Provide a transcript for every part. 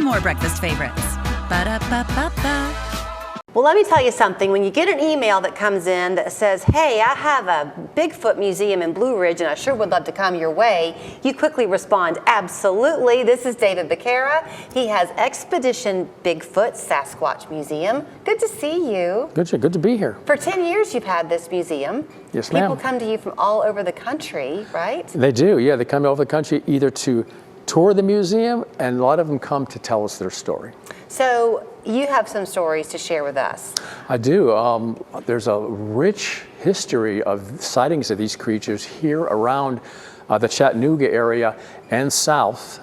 and more breakfast favorites. Ba-da-ba-ba-ba. Well, let me tell you something. When you get an email that comes in that says, hey, I have a Bigfoot museum in Blue Ridge and I sure would love to come your way, you quickly respond, absolutely. This is David Bakara. He has Expedition Bigfoot Sasquatch Museum. Good to see you. Good to be here. For 10 years you've had this museum. Yes, ma'am. People come to you from all over the country, right? They do, yeah. They come over the country either to tour the museum, and a lot of them come to tell us their story. So you have some stories to share with us. I do. There's a rich history of sightings of these creatures here around the Chattanooga area and south.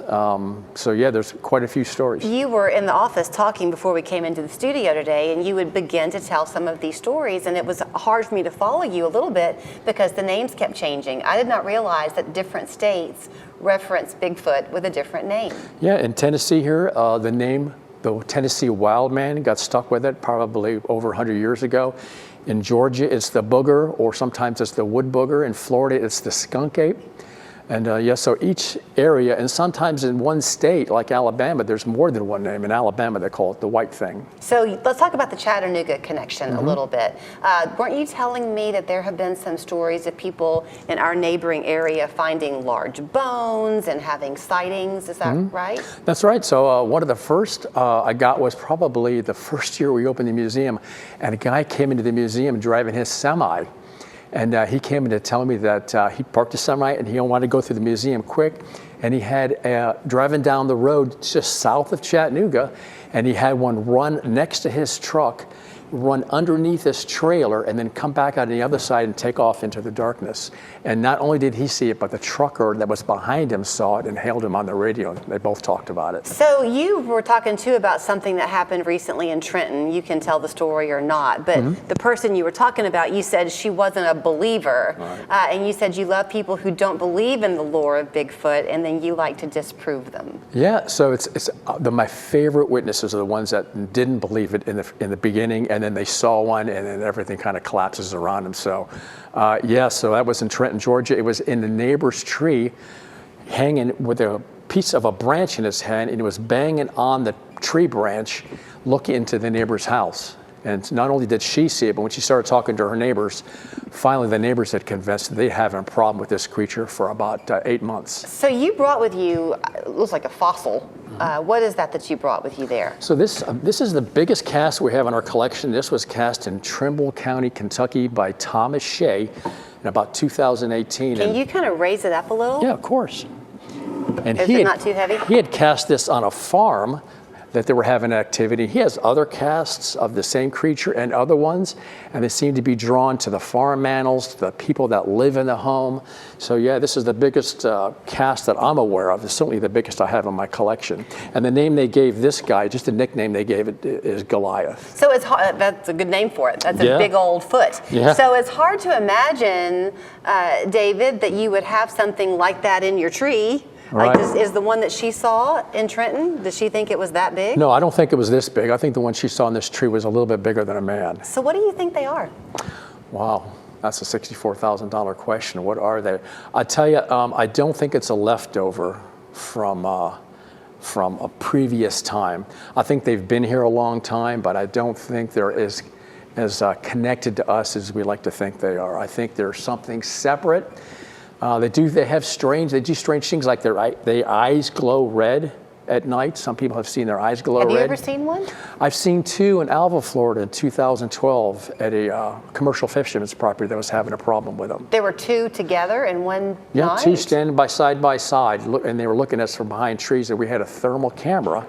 So yeah, there's quite a few stories. You were in the office talking before we came into the studio today, and you would begin to tell some of these stories, and it was hard for me to follow you a little bit because the names kept changing. I did not realize that different states reference Bigfoot with a different name. Yeah, in Tennessee here, the Tennessee wild man got stuck with it probably over 100 years ago. In Georgia, it's the booger, or sometimes it's the wood booger. In Florida, it's the skunk ape. And so each area, and sometimes in one state, like Alabama, there's more than one name. In Alabama, they call it the white thing. So let's talk about the Chattanooga connection a little bit. Weren't you telling me that there have been some stories of people in our neighboring area finding large bones and having sightings? Is that right? That's right. So one of the first I got was probably the first year we opened the museum, and a guy came into the museum driving his semi. And he came in to tell me that he parked his semi and he wanted to go through the museum quick. And he had driving down the road just south of Chattanooga, and he had one run next to his truck, run underneath his trailer, and then come back out on the other side and take off into the darkness. And not only did he see it, but the trucker that was behind him saw it and hailed him on the radio. They both talked about it. So you were talking too about something that happened recently in Trenton. You can tell the story or not, but the person you were talking about, you said she wasn't a believer. Right. And you said you love people who don't believe in the lore of Bigfoot, and then you like to disprove them. Yeah, so my favorite witnesses are the ones that didn't believe it in the beginning, and then they saw one, and then everything kind of collapses around them. So, so that was in Trenton, Georgia. It was in the neighbor's tree, hanging with a piece of a branch in his hand, and it was banging on the tree branch, looking into the neighbor's house. And not only did she see it, but when she started talking to her neighbors, finally the neighbors had convinced that they have a problem with this creature for about 8 months. So you brought with you, it looks like a fossil. What is that you brought with you there? So this is the biggest cast we have in our collection. This was cast in Trimble County, Kentucky by Thomas Shea in about 2018. Can you kind of raise it up a little? Yeah, of course. And is it not too heavy? He had cast this on a farm that they were having activity. He has other casts of the same creature and other ones, and they seem to be drawn to the farm animals, to the people that live in the home. So yeah, this is the biggest cast that I'm aware of. It's certainly the biggest I have in my collection. And the name they gave this guy, just the nickname they gave it, is Goliath. So it's hard, that's a good name for it. That's a big old foot. Yeah. So it's hard to imagine, David, that you would have something like that in your tree. Right. Like is the one that she saw in Trenton, does she think it was that big? No, I don't think it was this big. I think the one she saw in this tree was a little bit bigger than a man. So what do you think they are? Wow, that's a $64,000 question. What are they? I tell you, I don't think it's a leftover from a previous time. I think they've been here a long time, but I don't think they're as connected to us as we like to think they are. I think they're something separate. They do strange things like their eyes glow red at night. Some people have seen their eyes glow red. Have you ever seen one? I've seen two in Alva, Florida in 2012 at a commercial fisherman's property that was having a problem with them. There were two together in one night? Yeah, two standing by side, and they were looking at us from behind trees, and we had a thermal camera.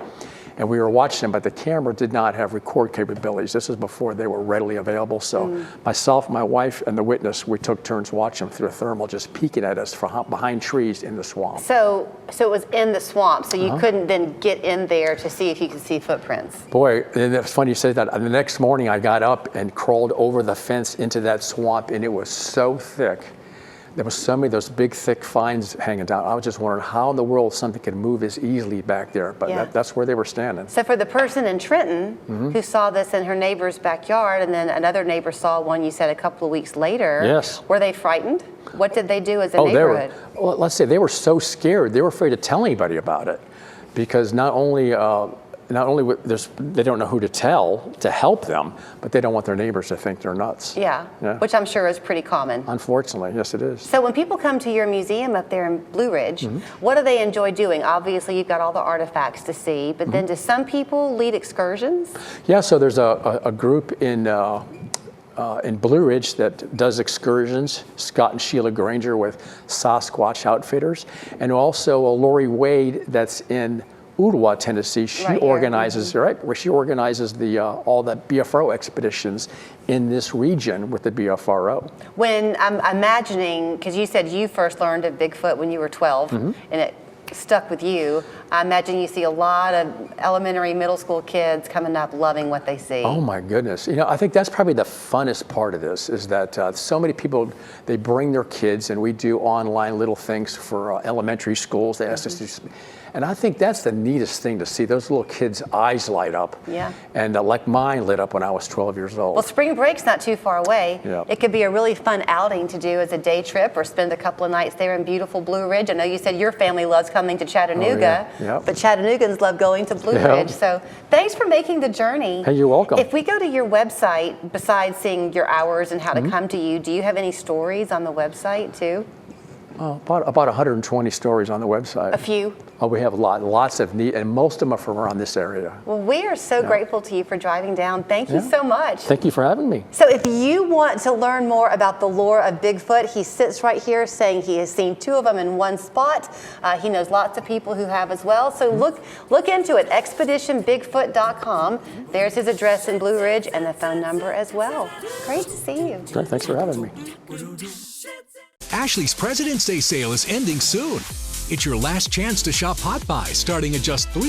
And we were watching them, but the camera did not have record capabilities. This is before they were readily available. So myself, my wife, and the witness, we took turns watching them through a thermal, just peeking at us from behind trees in the swamp. So it was in the swamp, so you couldn't then get in there to see if you could see footprints. Boy, and it's funny you say that. The next morning I got up and crawled over the fence into that swamp, and it was so thick. There was so many of those big, thick vines hanging down. I was just wondering how in the world something could move as easily back there, but that's where they were standing. So for the person in Trenton who saw this in her neighbor's backyard, and then another neighbor saw one, you said a couple of weeks later, were they frightened? What did they do as a neighborhood? Let's say they were so scared, they were afraid to tell anybody about it. because not only they don't know who to tell to help them, but they don't want their neighbors to think they're nuts. Yeah, which I'm sure is pretty common. Unfortunately, yes, it is. So when people come to your museum up there in Blue Ridge, what do they enjoy doing? Obviously, you've got all the artifacts to see, but then do some people lead excursions? Yeah, so there's a group in Blue Ridge that does excursions, Scott and Sheila Granger with Sasquatch Outfitters, and also Lori Wade that's in Ottawa, Tennessee. She organizes, where she organizes all the BFRO expeditions in this region with the BFRO. When I'm imagining, because you said you first learned of Bigfoot when you were 12, and it stuck with you, I imagine you see a lot of elementary, middle school kids coming up loving what they see. Oh my goodness. I think that's probably the funnest part of this, is that so many people, they bring their kids, and we do online little things for elementary schools. They ask us to, and I think that's the neatest thing to see, those little kids' eyes light up. Yeah. And like mine lit up when I was 12 years old. Well, spring break's not too far away. Yeah. It could be a really fun outing to do as a day trip, or spend a couple of nights there in beautiful Blue Ridge. I know you said your family loves coming to Chattanooga, but Chattanoogans love going to Blue Ridge. So thanks for making the journey. Hey, you're welcome. If we go to your website, besides seeing your hours and how to come to you, do you have any stories on the website too? About 120 stories on the website. A few? Oh, we have lots of neat, and most of them are from around this area. Well, we are so grateful to you for driving down. Thank you so much. Thank you for having me. So if you want to learn more about the lore of Bigfoot, he sits right here saying he has seen 2 of them in one spot. He knows lots of people who have as well. So look into it, expeditionbigfoot.com. There's his address in Blue Ridge and the phone number as well. Great to see you. Great, thanks for having me. Ashley's President's Day sale is ending soon. It's your last chance to shop Hot Buy starting at just $3